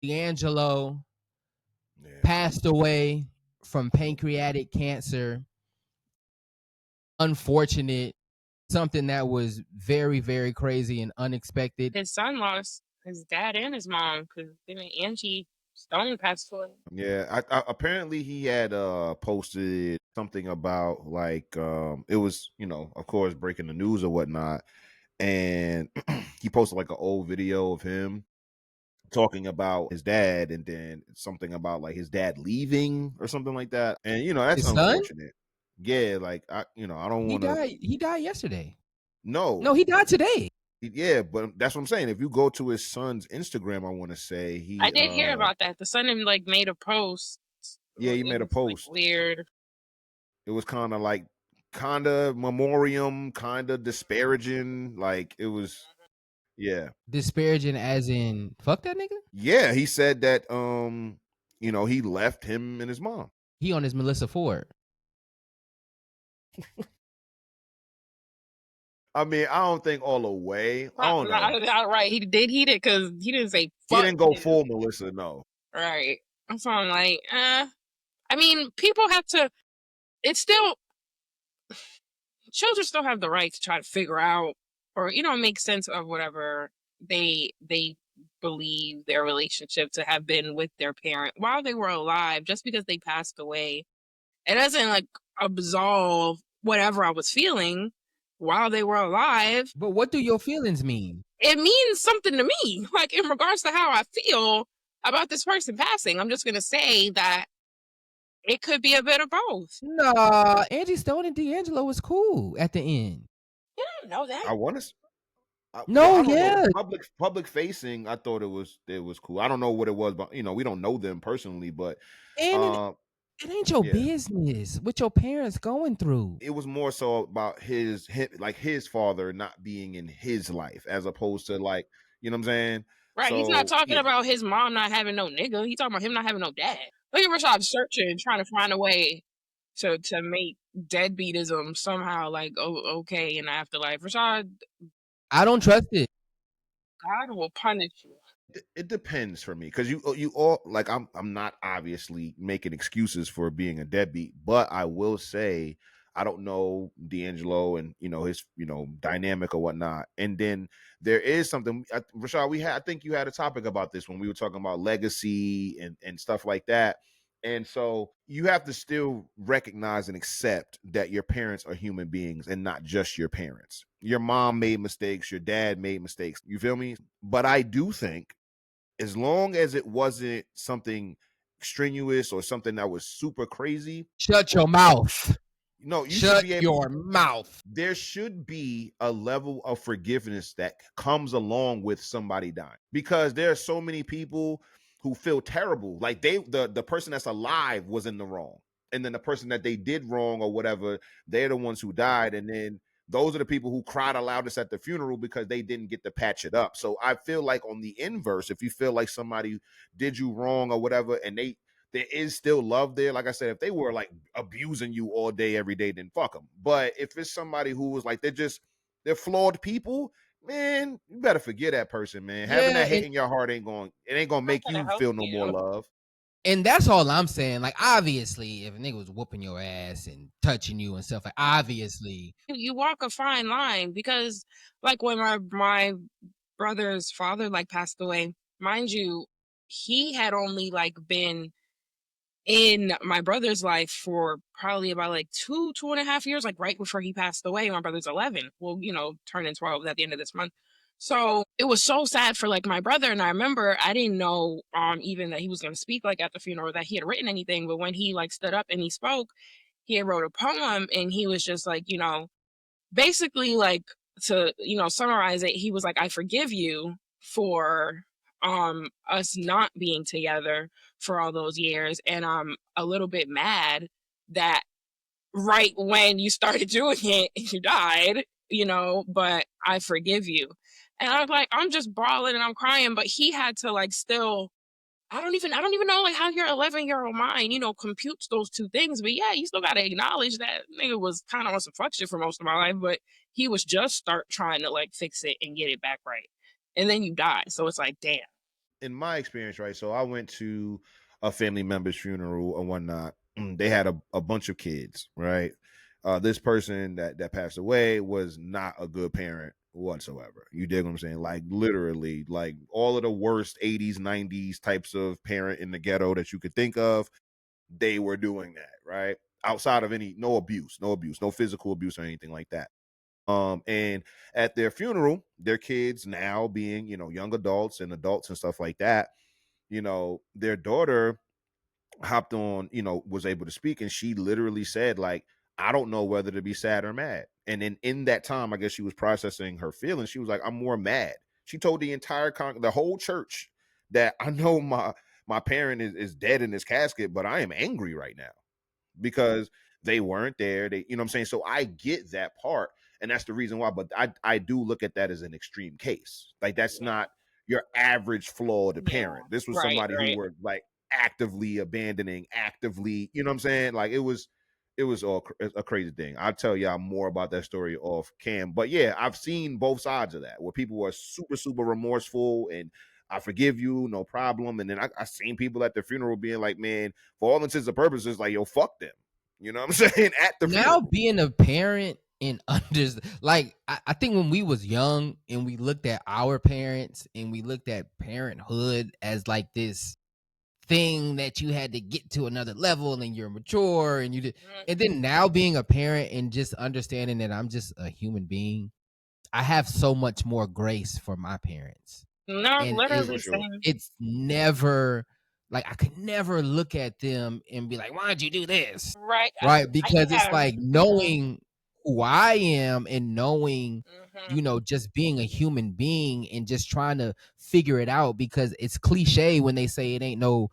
D'Angelo passed away from pancreatic cancer. Unfortunate, something that was very, very crazy and unexpected. His son lost his dad and his mom because Angie Stone passed away. Yeah, apparently he had posted something about like it was, of course, breaking the news or whatnot, and he posted like an old video of him talking about his dad, and then something about like his dad leaving or something like that, and that's His son? unfortunate. Yeah, like I don't He want to. died. He died yesterday. No, No, he died today. yeah, but that's what I'm saying. If you go to his son's Instagram, I want to say I did hear about that. The son like made a post. Yeah, he It made a was, post. like, weird. It was kind of memoriam, kind of disparaging. Like it was, yeah, Disparaging as in fuck that nigga? yeah. He said that he left him and his mom. He on his Melissa Ford. I mean, I don't think all the way. I don't know. Right, he did because he didn't say fuck. He didn't go full Melissa, no. Right. So I'm like, I mean, people have to. It's still, children still have the right to try to figure out or make sense of whatever they believe their relationship to have been with their parent while they were alive. Just because they passed away, it doesn't like absolve whatever I was feeling while they were alive. But what do your feelings mean? It means something to me, like in regards to how I feel about this person passing. I'm just gonna say that it could be a bit of both. Nah, Angie Stone and D'Angelo was cool at the end. You don't know that. I want to. No, I don't yeah. know. Public facing, I thought it was cool. I don't know what it was, but we don't know them personally, but And it ain't your business what your parents going through. It was more so about his father not being in his life, as opposed to like, you know what I'm saying? Right. So, he's not talking about his mom not having no nigga. He's talking about him not having no dad. Look at Rashad searching, trying to find a way to make deadbeatism somehow like okay in the afterlife. Rashad, I don't trust it. God will punish you. It depends for me, because you all like I'm not obviously making excuses for being a deadbeat, but I will say I don't know D'Angelo and his dynamic or whatnot. And then there is something, Rashad, I think you had a topic about this when we were talking about legacy and stuff like that. And so you have to still recognize and accept that your parents are human beings and not just your parents. Your mom made mistakes, your dad made mistakes. You feel me? But I do think, as long as it wasn't something strenuous or something that was super crazy, shut your mouth. No, you shut should be able, your mouth. There should be a level of forgiveness that comes along with somebody dying, because there are so many people who feel terrible, like the person that's alive was in the wrong, and then the person that they did wrong or whatever, they're the ones who died, and then those are the people who cried the loudest at the funeral because they didn't get to patch it up. So I feel like on the inverse, if you feel like somebody did you wrong or whatever, and there is still love there. Like I said, if they were like abusing you all day, every day, then fuck them. But if it's somebody who was like, they're flawed people, man, you better forget that person, man. Having that hate in your heart ain't going to make you feel no more love. And that's all I'm saying. Like, obviously, if a nigga was whooping your ass and touching you and stuff, like, obviously. You walk a fine line, because like when my brother's father like passed away, mind you, he had only like been in my brother's life for probably about like 2.5 years, like right before he passed away. My brother's 11. Well, turning 12 at the end of this month. So it was so sad for like my brother. And I remember I didn't know even that he was going to speak like at the funeral, that he had written anything. But when he like stood up and he spoke, he had wrote a poem, and he was just like, basically like, to, summarize it, he was like, I forgive you for us not being together for all those years, and I'm a little bit mad that right when you started doing it you died, but I forgive you. And I was like, I'm just bawling and I'm crying, but he had to like still, I don't even know like how your 11-year-old mind, computes those two things. But yeah, you still got to acknowledge that nigga was kind of on some fuck shit for most of my life, but he was just trying to like fix it and get it back right. And then you die. So it's like, damn. in my experience, right? So I went to a family member's funeral or whatnot. They had a bunch of kids, right? This person that passed away was not a good parent whatsoever. You dig what I'm saying? Like literally, like all of the worst 80s, 90s types of parent in the ghetto that you could think of, they were doing that, right? Outside of no abuse, no physical abuse or anything like that. And at their funeral, their kids now being, young adults and adults and stuff like that, their daughter hopped on, was able to speak, and she literally said, like, I don't know whether to be sad or mad. And then in that time, I guess she was processing her feelings. She was like, I'm more mad. She told the entire the whole church that I know my parent is dead in his casket, but I am angry right now because they weren't there. They, you know what I'm saying? So I get that part. And that's the reason why. But I do look at that as an extreme case. Like that's not your average flawed parent. This was somebody who were like actively abandoning, actively, you know what I'm saying? Like it was all a crazy thing. I'll tell y'all more about that story off cam. But yeah, I've seen both sides of that where people are super, super remorseful and I forgive you, no problem. And then I seen people at the funeral being like, man, for all intents and purposes, like, yo, fuck them. You know what I'm saying? At the now funeral. Being a parent and like I think when we was young and we looked at our parents and we looked at parenthood as like this thing that you had to get to another level and you're mature and you did, and then now being a parent and just understanding that I'm just a human being, I have so much more grace for my parents. No, And literally it's never like I could never look at them and be like, why'd you do this? Right. Because it's like knowing who I am and knowing, just being a human being and just trying to figure it out, because it's cliche when they say it ain't no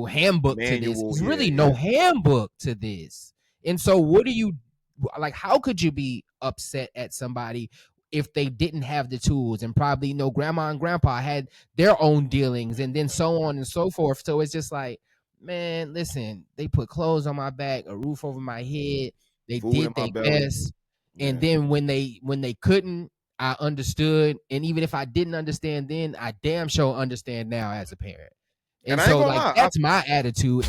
handbook to this. There's really no handbook to this. And so what do you like? How could you be upset at somebody if they didn't have the tools, and probably grandma and grandpa had their own dealings and then so on and so forth? So it's just like, man, listen, they put clothes on my back, a roof over my head, they Food did their best. And then when they couldn't, I understood. And even if I didn't understand then, I damn sure understand now as a parent. And so like that's my attitude.